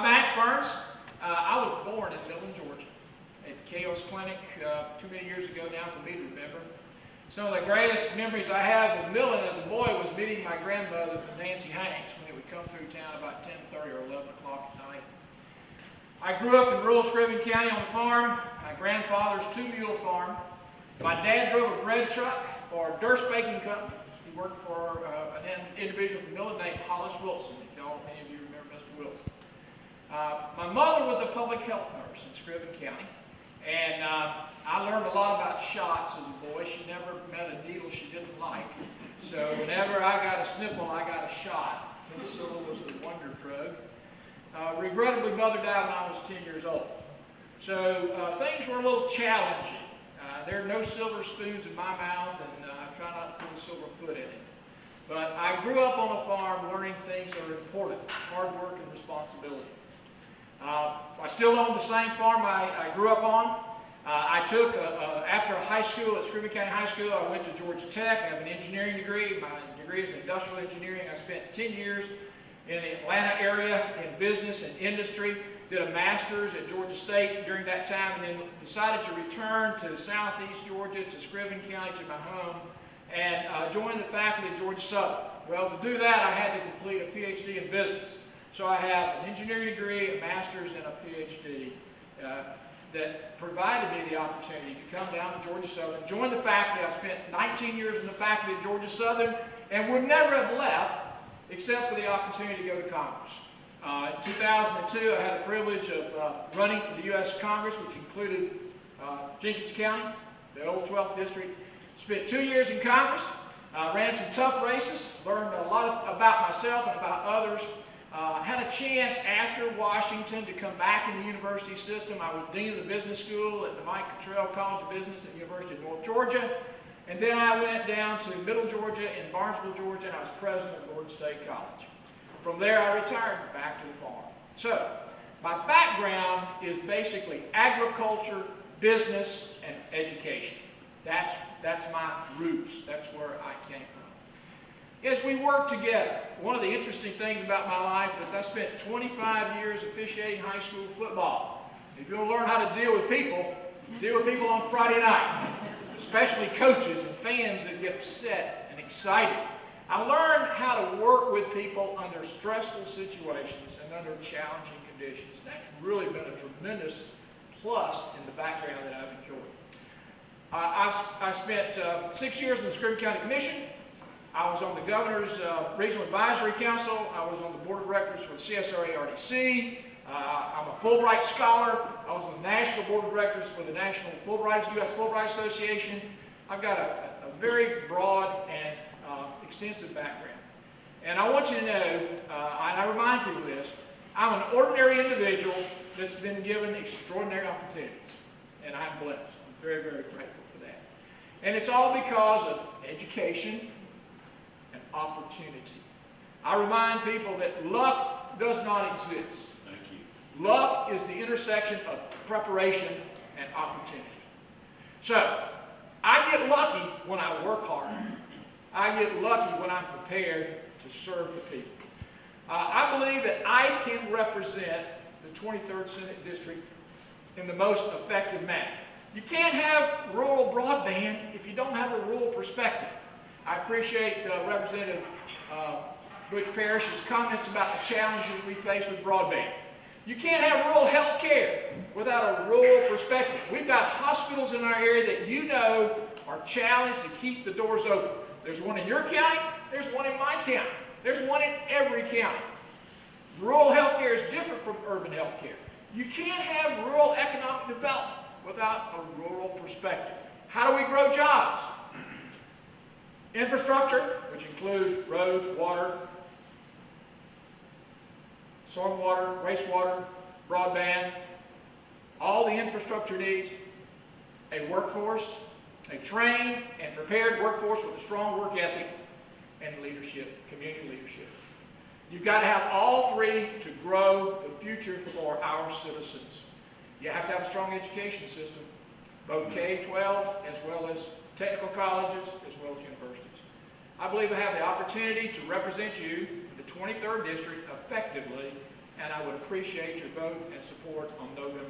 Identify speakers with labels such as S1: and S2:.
S1: I'm Max Burns. I was born in Millen, Georgia, at COC Clinic too many years ago now for me to remember. Some of the greatest memories I have of Millen as a boy was meeting my grandmother, Nancy Hanks, when it would come through town about 10:30 or 11 o'clock at night. I grew up in rural Scriven County on a farm, my grandfather's two-mule farm. My dad drove a bread truck for a Durst Baking Company. He worked for an individual from Millen named Hollis Wilson, if any of you remember Mr. Wilson. My mother was a public health nurse in Scriven County, and I learned a lot about shots as a boy. She never met a needle she didn't like. So whenever I got a sniffle, I got a shot. Penicillin was the wonder drug. Regrettably, mother died when I was 10 years old. So things were a little challenging. There are no silver spoons in my mouth, and I try not to put a silver foot in it. But I grew up on a farm learning things that are important, hard work and responsibility. I still own the same farm I grew up on. I took, after high school at Scriven County High School, I went to Georgia Tech. I have an engineering degree. My degree is in industrial engineering. I spent 10 years in the Atlanta area in business and industry. Did a master's at Georgia State during that time, and then decided to return to southeast Georgia, to Scriven County, to my home, and joined the faculty at Georgia Southern. Well, to do that, I had to complete a PhD in business. So I have an engineering degree, a master's, and a PhD that provided me the opportunity to come down to Georgia Southern, join the faculty. I spent 19 years in the faculty at Georgia Southern, and would never have left except for the opportunity to go to Congress. In 2002, I had the privilege of running for the U.S. Congress, which included Jenkins County, the old 12th district. Spent 2 years in Congress, ran some tough races, learned a lot about myself and about others. Had a chance after Washington to come back in the university system. I was dean of the business school at the Mike Cottrell College of Business at the University of North Georgia. And then I went down to Middle Georgia in Barnesville, Georgia, and I was president of Gordon State College. From there, I retired back to the farm. So, my background is basically agriculture, business, and education. That's my roots. That's where I came from. As we work together, one of the interesting things about my life is I spent 25 years officiating high school football. If you want to learn how to deal with people on Friday night, especially coaches and fans that get upset and excited. I learned how to work with people under stressful situations and under challenging conditions. That's really been a tremendous plus in the background that I've enjoyed. I spent 6 years in the Scriven County Commission. I was on the Governor's Regional Advisory Council. I was on the Board of Directors for the CSRA RDC. I'm a Fulbright Scholar. I was on the National Board of Directors for the National Fulbright, U.S. Fulbright Association. I've got a very broad and extensive background. And I want you to know, and I remind people of this, I'm an ordinary individual that's been given extraordinary opportunities. And I'm blessed. I'm very, very grateful for that. And it's all because of education and opportunity. I remind people that luck does not exist.
S2: Thank you.
S1: Luck is the intersection of preparation and opportunity. So, I get lucky when I work hard. I get lucky when I'm prepared to serve the people. I believe that I can represent the 23rd Senate District in the most effective manner. You can't have rural broadband if you don't have a rural perspective. I appreciate Representative Butch Parrish's comments about the challenges we face with broadband. You can't have rural health care without a rural perspective. We've got hospitals in our area that you know are challenged to keep the doors open. There's one in your county, there's one in my county, there's one in every county. Rural health care is different from urban health care. You can't have rural economic development without a rural perspective. How do we grow jobs? Infrastructure, which includes roads, water, stormwater, wastewater, broadband, all the infrastructure needs a workforce, a trained and prepared workforce with a strong work ethic, and leadership, community leadership. You've got to have all three to grow the future for our citizens. You have to have a strong education system, both K-12 as well as technical colleges as well as universities. I believe I have the opportunity to represent you in the 23rd District effectively and I would appreciate your vote and support on November